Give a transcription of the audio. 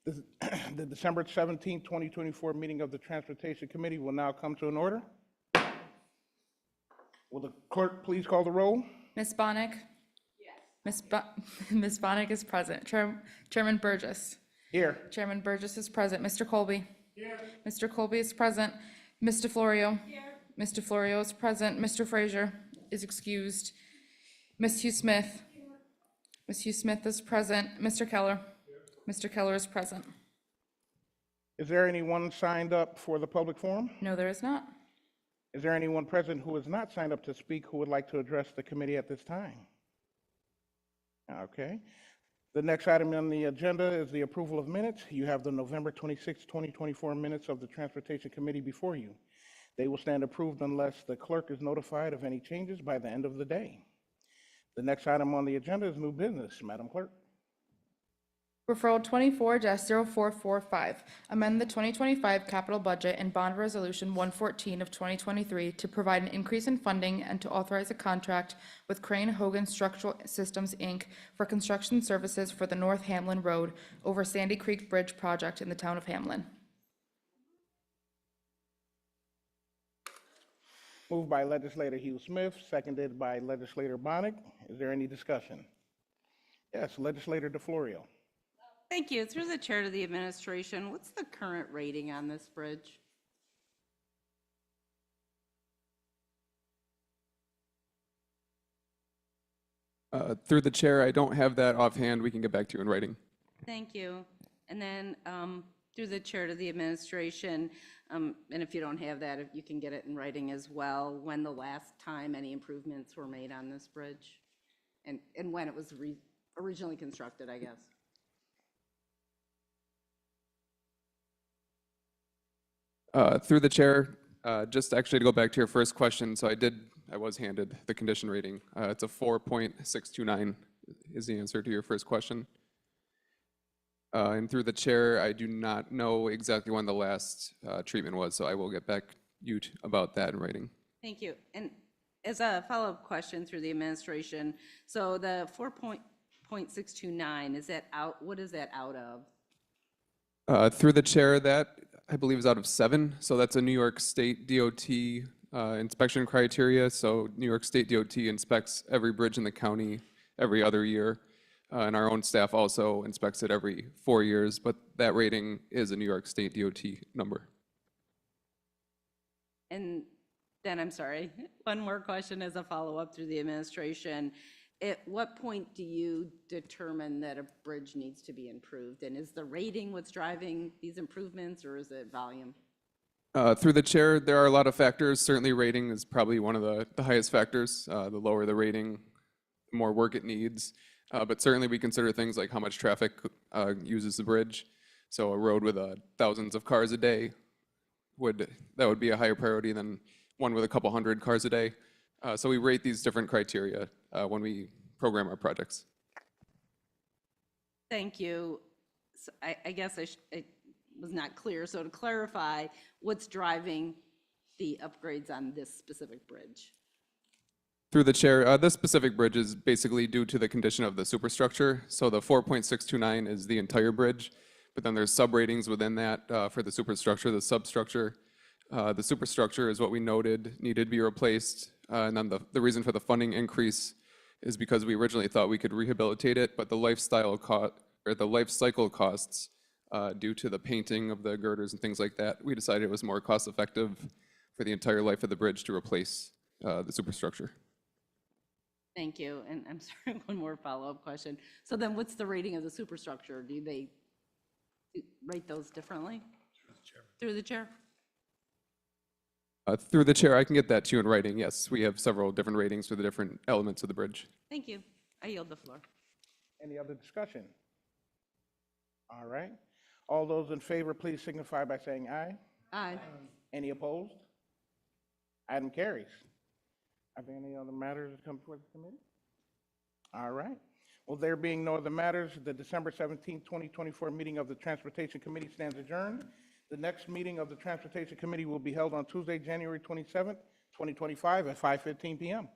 This- The December 17, 2024 meeting of the Transportation Committee will now come to an order. Will the clerk please call the roll? Ms. Bonnick? Yes. Ms. Bonnick is present. Chairman Burgess? Here. Chairman Burgess is present. Mr. Colby? Here. Mr. Colby is present. Ms. DeFlorio? Here. Ms. DeFlorio is present. Mr. Frazier is excused. Ms. Hugh Smith? Ms. Hugh Smith is present. Mr. Keller? Mr. Keller is present. Is there anyone signed up for the public forum? No, there is not. Is there anyone present who is not signed up to speak who would like to address the committee at this time? Okay. The next item on the agenda is the approval of minutes. You have the November 26, 2024 minutes of the Transportation Committee before you. They will stand approved unless the clerk is notified of any changes by the end of the day. The next item on the agenda is new business. Madam Clerk. Referral 24-0445, amend the 2025 capital budget and bond resolution 114 of 2023 to provide an increase in funding and to authorize a contract with Crane Hogan Structural Systems, Inc. for construction services for the North Hamlin Road over Sandy Creek Bridge project in the town of Hamlin. Moved by Legislator Hugh Smith, seconded by Legislator Bonnick. Is there any discussion? Yes, Legislator DeFlorio. Thank you. Through the chair to the administration, what's the current rating on this bridge? Through the chair, I don't have that offhand. We can get back to you in writing. Thank you. And then through the chair to the administration, and if you don't have that, if you can get it in writing as well, when the last time any improvements were made on this bridge and when it was originally constructed, I guess. Through the chair, just actually to go back to your first question, so I was handed the condition rating. It's a 4.629 is the answer to your first question. And through the chair, I do not know exactly when the last treatment was, so I will get back about that in writing. Thank you. And as a follow-up question through the administration, so the 4.629, is that out, what is that out of? Through the chair, that I believe is out of 7. So that's a New York State DOT inspection criteria. So New York State DOT inspects every bridge in the county every other year. And our own staff also inspects it every 4 years. But that rating is a New York State DOT number. And then, I'm sorry, one more question as a follow-up through the administration. At what point do you determine that a bridge needs to be improved? And is the rating what's driving these improvements, or is it volume? Through the chair, there are a lot of factors. Certainly rating is probably one of the highest factors. The lower the rating, the more work it needs. But certainly we consider things like how much traffic uses the bridge. So a road with thousands of cars a day, would be a higher priority than one with a couple hundred cars a day. So we rate these different criteria when we program our projects. Thank you. So I guess it was not clear. So to clarify, what's driving the upgrades on this specific bridge? Through the chair, this specific bridge is basically due to the condition of the superstructure. So the 4.629 is the entire bridge, but then there's sub-ratings within that for the superstructure, the substructure. The superstructure is what we noted needed to be replaced. And then the reason for the funding increase is because we originally thought we could rehabilitate it, but the life cycle costs due to the painting of the girders and things like that, we decided it was more cost effective for the entire life of the bridge to replace the superstructure. Thank you. And I'm sorry, one more follow-up question. So then what's the rating of the superstructure? Do they rate those differently? Through the chair? Through the chair, I can get that to you in writing. Yes, we have several different ratings for the different elements of the bridge. Thank you. I yield the floor. Any other discussion? All right. All those in favor, please signify by saying aye. Aye. Any opposed? Item carries. Are there any other matters that come before the committee? All right. Well, there being no other matters, the December 17, 2024 meeting of the Transportation Committee stands adjourned. The next meeting of the Transportation Committee will be held on Tuesday, January 27th, 2025 at 5:15 p.m.